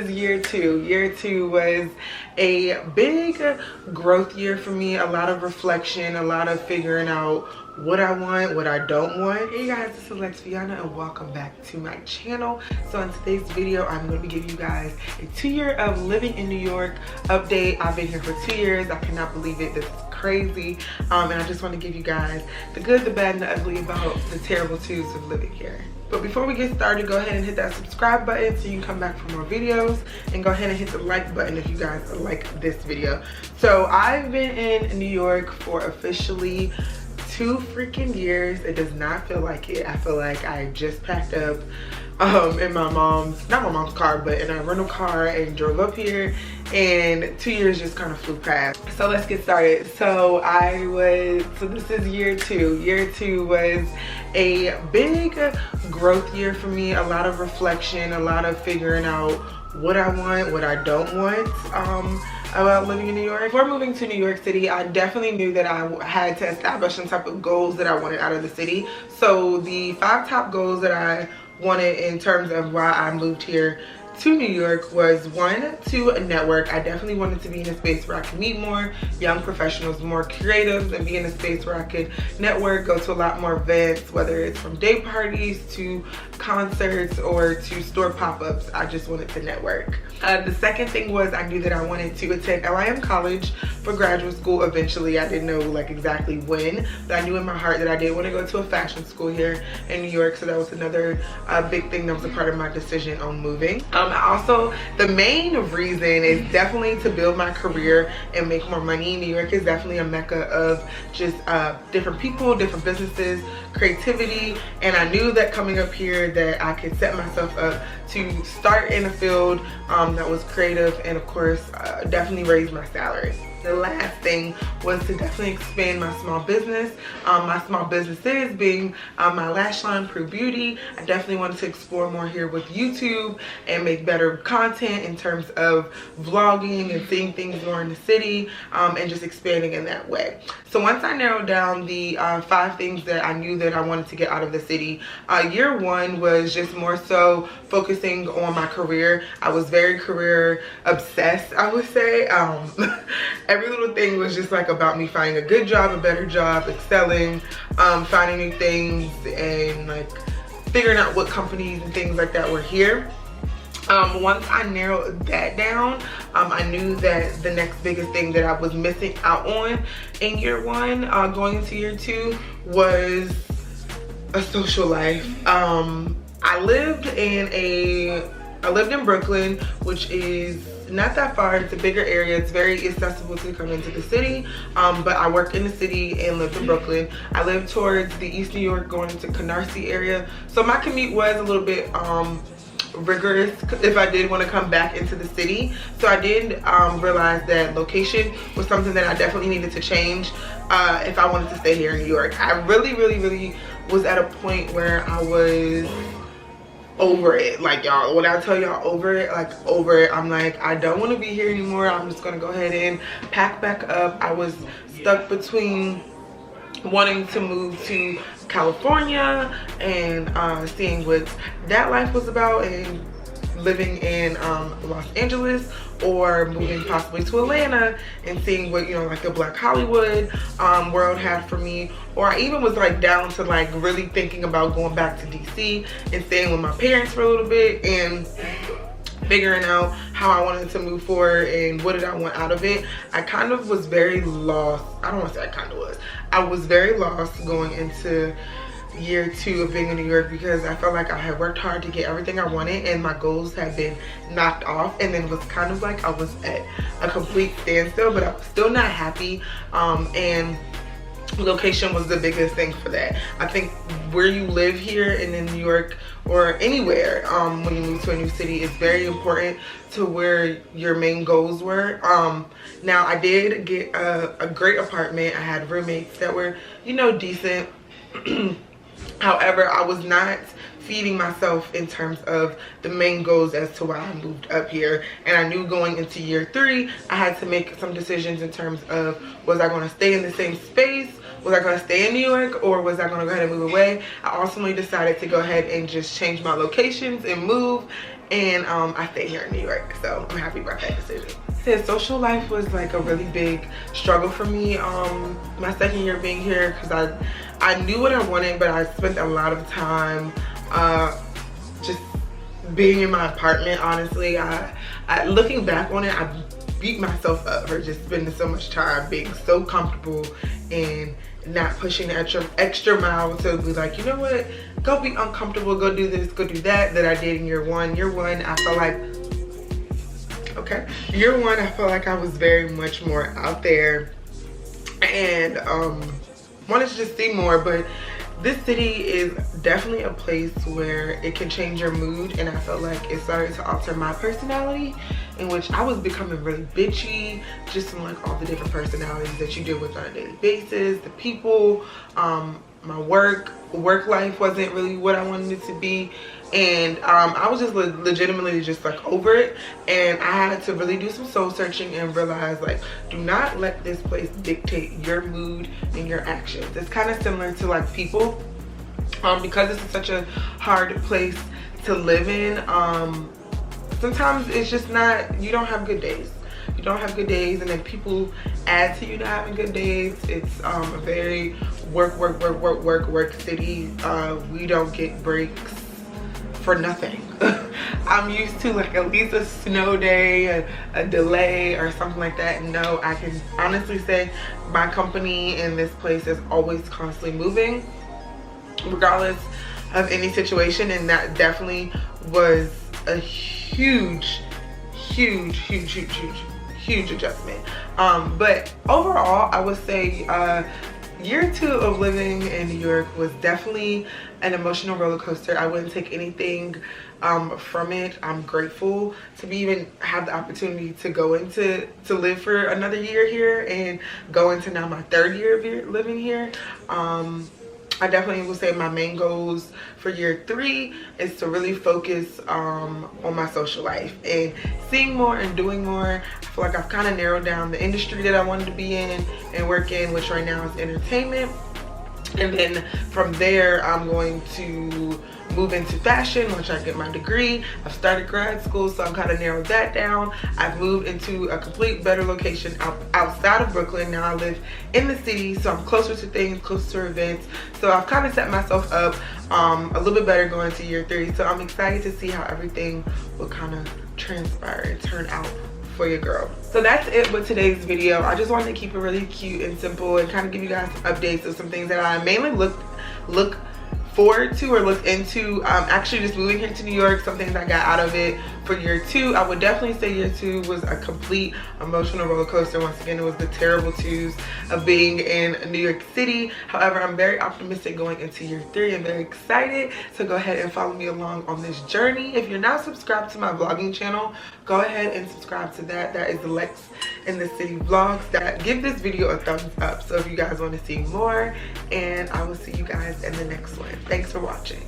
Year two. Year two was a big growth year for me. A lot of reflection, a lot of figuring out what I want, what I don't want. Hey guys, this is Veona and welcome back to my channel. So in today's video, I'm going to be giving you guys a 2-year of living in New York update. I've been here for 2 years. I cannot believe it. This is crazy. And I just want to give you guys the good, the bad, and the ugly about the terrible twos of living here. But before we get started, go ahead and hit that subscribe button so you can come back for more videos, and go ahead and hit the like button if you guys like this video. So I've been in New York for officially 2 freaking years. It does not feel like it. I feel like I just packed up in my mom's, not my mom's car, but in a rental car and drove up here, and 2 years just kind of flew past. So let's get started. So this is year two. Year two was a big growth year for me. A lot of reflection, a lot of figuring out what I want, what I don't want about living in New York. Before moving to New York City, I definitely knew that I had to establish some type of goals that I wanted out of the city. So the 5 top goals that I wanted in terms of why I moved here to New York was 1, to network. I definitely wanted to be in a space where I could meet more young professionals, more creatives, and be in a space where I could network, go to a lot more events, whether it's from day parties to concerts or to store pop-ups. I just wanted to network. The second thing was I knew that I wanted to attend LIM college for graduate school eventually. I didn't know like exactly when, but I knew in my heart that I did want to go to a fashion school here in New York. So that was another big thing that was a part of my decision on moving. Also, the main reason is definitely to build my career and make more money. New York is definitely a mecca of just different people, different businesses, creativity, and I knew that coming up here that I could set myself up to start in a field that was creative, and of course definitely raise my salary. The last thing was to definitely expand my small business. My small businesses being my lash line, Prue Beauty. I definitely wanted to explore more here with YouTube and make better content in terms of vlogging and seeing things more in the city, and just expanding in that way. So once I narrowed down the 5 things that I knew that I wanted to get out of the city, year 1 was just more so focusing on my career. I was very career obsessed, I would say. Every little thing was just like about me finding a good job, a better job, excelling, finding new things, and like figuring out what companies and things like that were here. Once I narrowed that down, I knew that the next biggest thing that I was missing out on in year 1 going into year 2 was a social life. I lived in Brooklyn, which is not that far. It's a bigger area. It's very accessible to come into the city, but I work in the city and lived in Brooklyn. I lived towards the East New York, going into Canarsie area, so my commute was a little bit rigorous if I did want to come back into the city. So I did realize that location was something that I definitely needed to change if I wanted to stay here in New York. I really was at a point where I was over it. Like, y'all, when I tell y'all over it, like over it, I'm like, I don't want to be here anymore. I'm just gonna go ahead and pack back up. I was stuck between wanting to move to California and seeing what that life was about and living in Los Angeles, or moving possibly to Atlanta and seeing what, you know, like the Black Hollywood world had for me. Or I even was like down to like really thinking about going back to DC and staying with my parents for a little bit and figuring out how I wanted to move forward and what did I want out of it. I kind of was very lost. I don't want to say I kind of was. I was very lost going into year 2 of being in New York, because I felt like I had worked hard to get everything I wanted and my goals had been knocked off, and then it was kind of like I was at a complete standstill, but I was still not happy, and location was the biggest thing for that. I think where you live here and in New York or anywhere, when you move to a new city, is very important to where your main goals were. Now I did get a great apartment. I had roommates that were, you know, decent. However, I was not feeding myself in terms of the main goals as to why I moved up here. And I knew going into year 3, I had to make some decisions in terms of, was I going to stay in the same space? Was I going to stay in New York, or was I going to go ahead and move away? I ultimately decided to go ahead and just change my locations and move. and I stay here in New York, so I'm happy about that decision. Social life was like a really big struggle for me my second year being here, because I knew what I wanted, but I spent a lot of time just being in my apartment. Honestly, I looking back on it, I beat myself up for just spending so much time being so comfortable and not pushing the extra mile to be like, you know what, go be uncomfortable, go do this, go do that I did in year one. Year one, I felt like, okay, year one, I felt like I was very much more out there and wanted to just see more. But this city is definitely a place where it can change your mood, and I felt like it started to alter my personality, in which I was becoming really bitchy, just from like all the different personalities that you deal with on a daily basis, the people, my work life wasn't really what I wanted it to be, and I was just legitimately just like over it, and I had to really do some soul searching and realize, like, do not let this place dictate your mood and your actions. It's kind of similar to like people, because this is such a hard place to live in. Sometimes it's just not, you don't have good days. You don't have good days, and then people add to you not having good days. It's a very work city. We don't get breaks for nothing. I'm used to like at least a snow day, a delay or something like that. No, I can honestly say my company in this place is always constantly moving, regardless of any situation, and that definitely was a huge adjustment. But overall, I would say year two of living in New York was definitely an emotional roller coaster. I wouldn't take anything from it. I'm grateful to even have the opportunity to to live for another year here and go into now my third year of living here. I definitely will say my main goals for year three is to really focus on my social life and seeing more and doing more. I feel like I've kind of narrowed down the industry that I wanted to be in and work in, which right now is entertainment. And then from there, I'm going to move into fashion once I get my degree. I've started grad school, so I'm kind of narrowed that down. I've moved into a complete better location outside of Brooklyn. Now I live in the city, so I'm closer to things, closer to events. So I've kind of set myself up a little bit better going to year three. So I'm excited to see how everything will kind of transpire and turn out for your girl. So that's it with today's video. I just wanted to keep it really cute and simple and kind of give you guys updates of some things that I mainly look forward to or look into. Actually just moving here to New York, some things I got out of it for year two. I would definitely say year two was a complete emotional roller coaster. Once again, it was the terrible twos of being in New York City. However, I'm very optimistic going into year three. I'm very excited, so go ahead and follow me along on this journey. If you're not subscribed to my vlogging channel, go ahead and subscribe to that. That is Lex in the City Vlogs. Give this video a thumbs up so if you guys want to see more, and I will see you guys in the next one. Thanks for watching.